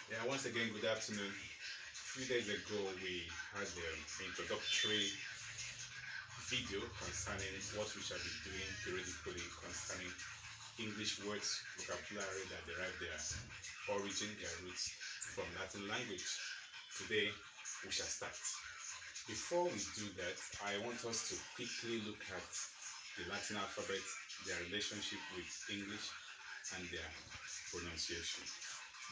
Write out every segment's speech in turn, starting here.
Yeah, once again, good afternoon. A few days ago, we had the introductory video concerning what we shall be doing periodically concerning English words, vocabulary that derive their origin, their roots from Latin language. Today, we shall start. Before we do that, I want us to quickly look at the Latin alphabet, their relationship with English, and their pronunciation.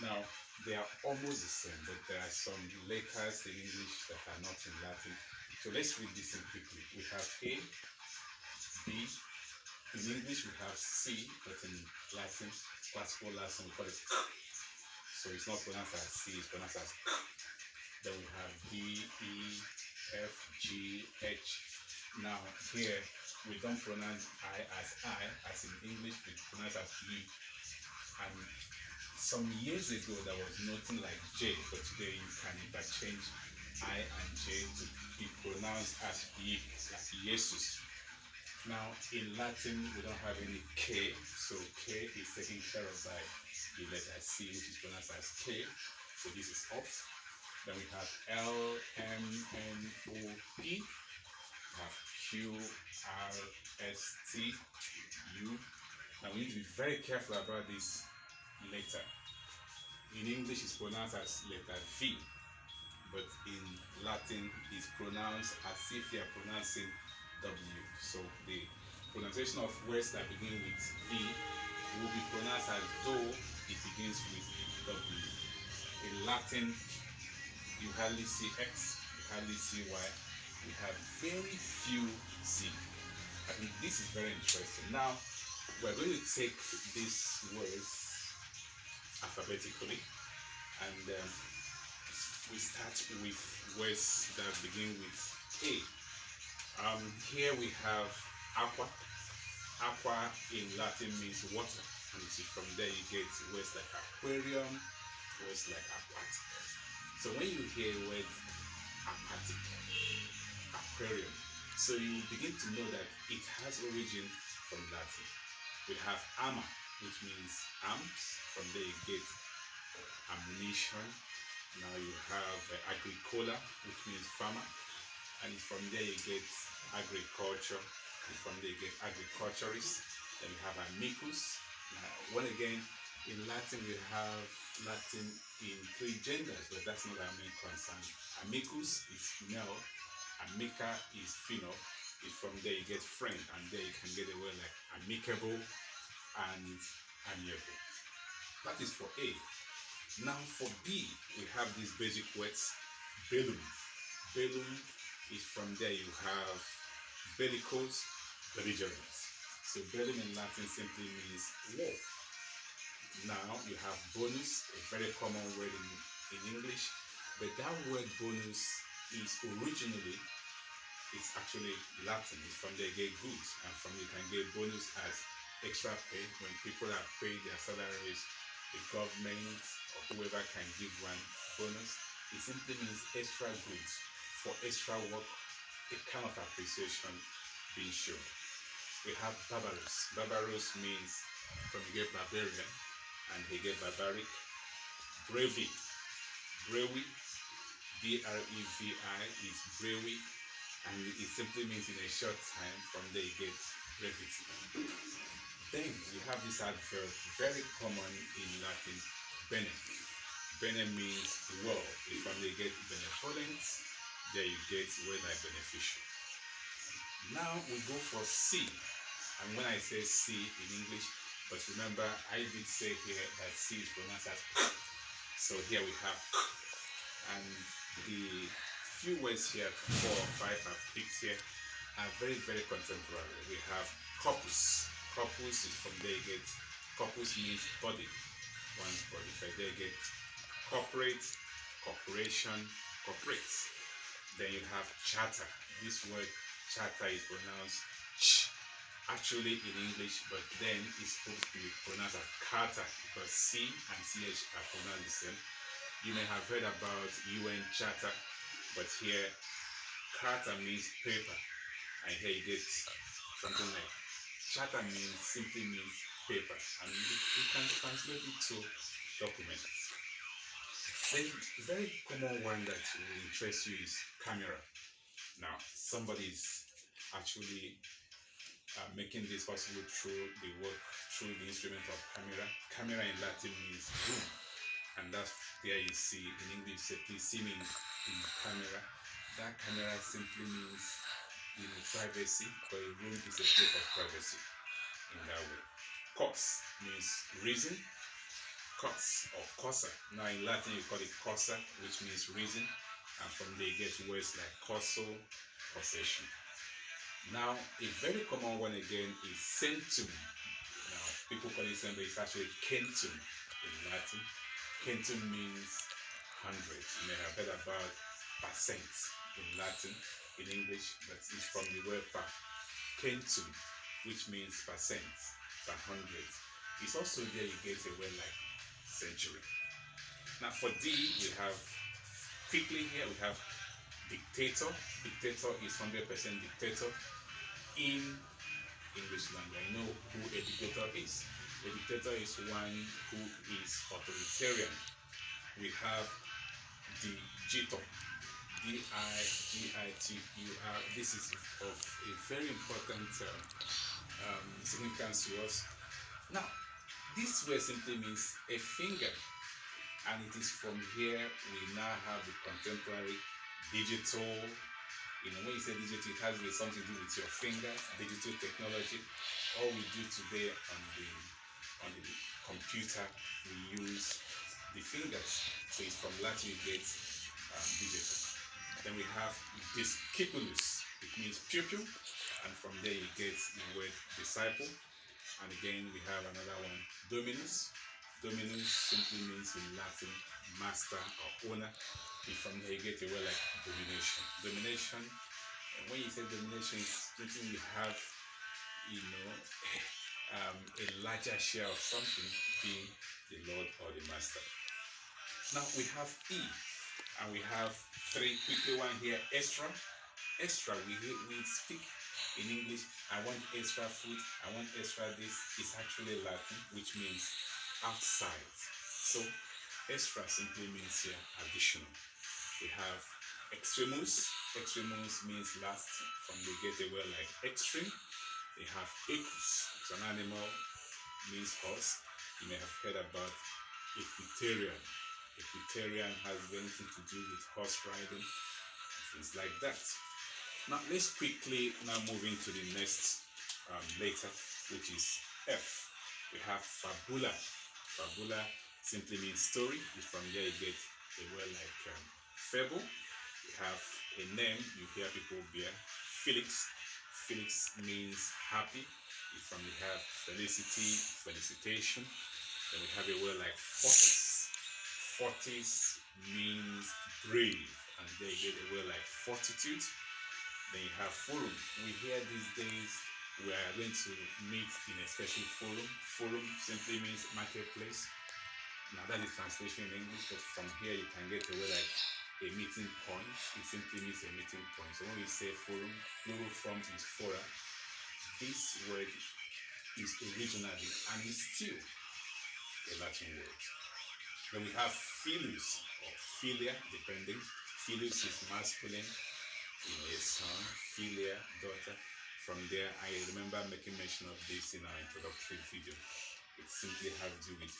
Now, they are almost the same, but there are some letters in English that are not in Latin. So let's read this in quickly. We have A, B. In English, we have C, but in Latin, classical Latin, we call it K. So it's not pronounced as C, it's pronounced as K. Then we have D, E, F, G, H. Now, here, we don't pronounce I, as in English, we pronounce as U. And some years ago, there was nothing like J, but today you can interchange I and J to be pronounced as Ye, like Jesus. Now, in Latin, we don't have any K, so K is taken care of by the letter C, which is pronounced as K. So this is off. Then we have L, M, N, O, P. We have Q, R, S, T, U. Now we need to be very careful about this letter. In English, it's pronounced as letter V, but in Latin, it's pronounced as if you are pronouncing W. So the pronunciation of words that begin with V will be pronounced as though it begins with W. In Latin, you hardly see X, you hardly see Y. We have very few Z. I think this is very interesting. Now, we're going to take these words alphabetically, and we start with words that begin with A. Here we have aqua. Aqua in Latin means water, and you see from there you get words like aquarium, words like aquatic. So when you hear word aquatic, aquarium, so you begin to know that it has origin from Latin. We have armor, which means arms. From there you get ammunition. Now you have agricola, which means farmer, and from there you get agriculture. And from there you get agriculturist. Then you have amicus. Now, one again, in Latin we have Latin in three genders, but that's not our main concern. Amicus is male, amica is female. If from there you get friend, and there you can get a word like amicable and amiable. That is for A. Now for B, we have these basic words. Bellum. Bellum is from there you have bellicose, belligerent. So bellum in Latin simply means war. Now you have bonus, a very common word in English, but that word bonus is originally, it's actually Latin. It's from there you get goods, and from you can get bonus as extra pay when people are paid their salaries, the government or whoever can give one bonus. It simply means extra goods for extra work, a kind of appreciation being shown. We have barbarous. Barbarous means from you get barbarian, and he get barbaric. Brevi. Brevi, Brevi is brevi, and it simply means in a short time. From there you get brevity. Then we have this adverb, very common in Latin, bene. Bene means well. If from there you get benevolent, there you get word like beneficial. Now we go for C, and when I say C in English, but remember I did say here that C is pronounced as P. So here we have P, and the few words here, 4 or 5 I've picked here, are very, very contemporary. We have corpus. Corpus is from there you get, corpus means body, one's body. From there you get corporate, corporation, corporate. Then you have charter. This word charter is pronounced ch, actually in English, but then it's supposed to be pronounced as carter because C and CH are pronounced the same. You may have heard about UN Charter, but here charter means paper, and here you get something like charter simply means paper, and you can translate it to documents. The very common one that will interest you is camera. Now, somebody is actually making this possible through the work, through the instrument of camera. Camera in Latin means room, and that's there you see in English, say, please see me in camera. That camera simply means privacy, but a room is a place of privacy in that way. Cos means reason, cos or cosa. Now in Latin you call it cosa, which means reason, and from there you get words like causal, causation. Now a very common one again is centum. Now people call it centum, but it's actually centum in Latin. Centum means hundred. You may have heard about percent in Latin, in English, but it's from the word per. Centum, which means percent, per hundred. It's also there you get a word like century. Now for D, we have quickly here we have dictator. Dictator is 100% dictator in English language. You know who a dictator is. A dictator is one who is authoritarian. We have digital. Digiter. This is of a very important significance to us. Now, this word simply means a finger, and it is from here we now have the contemporary digital. When you say digital, it has something to do with your finger, digital technology. All we do today on the computer, we use the fingers. So it's from Latin you get digital. Then we have discipulus. It means pupil, and from there you get the word disciple. And again we have another one, dominus. Dominus simply means in Latin master or owner. And from there you get a word like domination. Domination. And when you say domination, it's something you have, a larger share of something, being the Lord or the master. Now we have E, and we have three quickly one here, extra. Extra, we speak in English, I want extra food, I want extra this. It's actually Latin, which means outside. So extra simply means here additional. We have extremus. Extremus means last. From the get a word like extreme. We have equus. It's an animal, means horse. You may have heard about equestrian. Equestrian has anything to do with horse riding, things like that. Now let's quickly now move into the next letter, which is F. We have fabula. Fabula simply means story. From there you get a word like fable. We have a name you hear people bear, Felix. Felix means happy. From we have felicity, felicitation. Then we have a word like fortis. Fortis means brave, and there you get a word like fortitude. Then you have forum. We hear these days we are going to meet in a special forum. Forum simply means marketplace. Now that is translation in English, but from here you can get a word like a meeting point. It simply means a meeting point. So when we say forum, plural form is fora. This word is originally and is still a Latin word. Then we have filius or filia, depending. Filius is masculine, a son, filia, daughter. From there, I remember making mention of this in our introductory video. It simply has to do with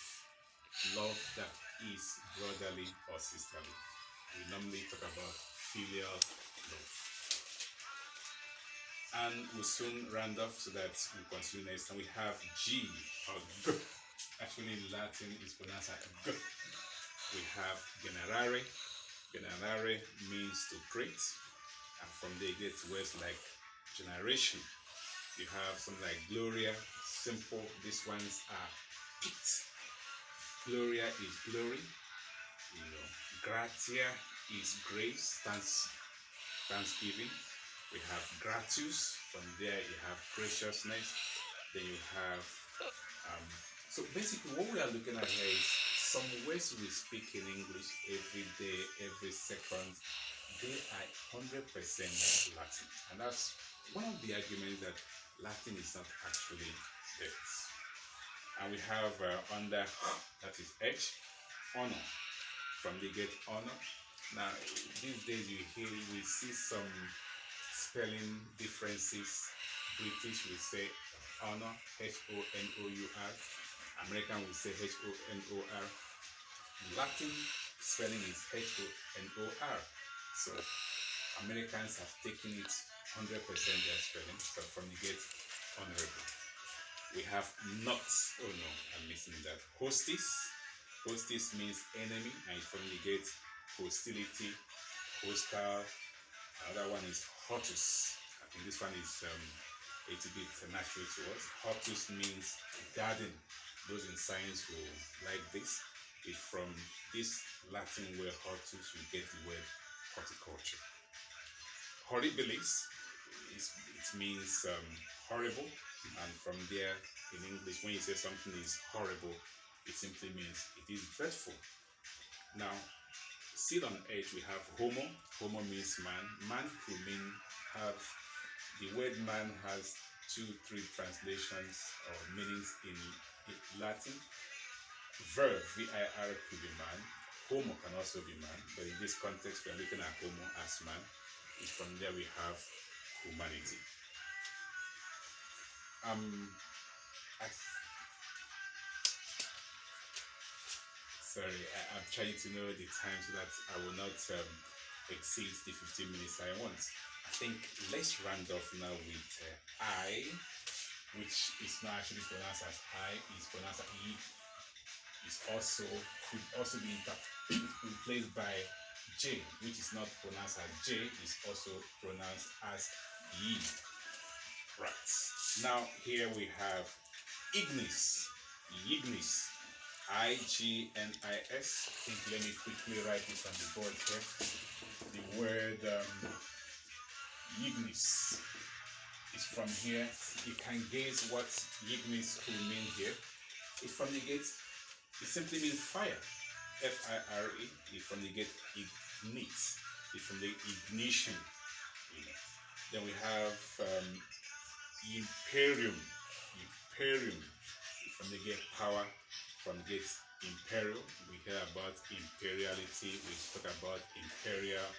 love that is brotherly or sisterly. We normally talk about filial love. And we'll soon round off so that we'll continue next time. We have G or G. Actually, in Latin, it's pronounced as G. We have generare. Generare means to create, and from there you get words like generation. You have something like Gloria, simple. These ones are pit. Gloria is glory. Gratia is grace, thanksgiving. We have gratus. From there you have graciousness. Then you have so basically what we are looking at here is some words we speak in English every day, every second. They are 100% Latin, and that's one of the arguments that Latin is not actually death. And we have under, that is H, honor. from they get honor. Now, these days we see some spelling differences. British will say honor, Honor. American will say Honor. Latin spelling is Honor. So Americans have taken it 100% their spelling, but from the get honorable. We have not. Oh no, I'm missing that. Hostis. Hostis means enemy, and from the get hostility, hostile. Another one is Hortus. I think this one is a little bit natural to us. Hortus means garden. Those in science will like this. It's from this Latin word hortus you get the word horticulture. Horribilis, it means horrible, and from there in English, when you say something is horrible, it simply means it is dreadful. Now, still on edge, we have homo. Homo means man. Man could mean have the word man has 2-3 translations or meanings in Latin. Verb, vir, could be man. Homo can also be man, but in this context, we are looking at homo as man. And from there, we have humanity. I'm trying to know the time so that I will not exceed the 15 minutes I want. I think let's round off now with I, which is not actually pronounced as I, is pronounced as E. Could also be replaced by J, which is not pronounced as J, is also pronounced as Yi. Right. Now here we have ignis. Ignis. I-G-N-I-S. I think let me quickly write this on the board here. The word ignis is from here. You can guess what ignis could mean here. It's from the gate. It simply means fire. F-I-R-E. It's from the gate ignite. It's from the ignition. Then we have imperium. Imperium. It's from the gate power. From the gate imperial. We hear about imperiality. We talk about imperial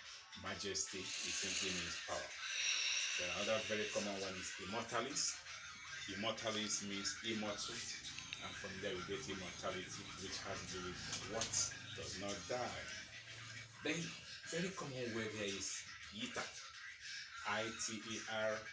majesty. It simply means power. Then another very common one is immortalis. Immortalis means immortal. And from there we get immortality, which has to do with what does not die. Then very common word here is iter. I-T-E-R.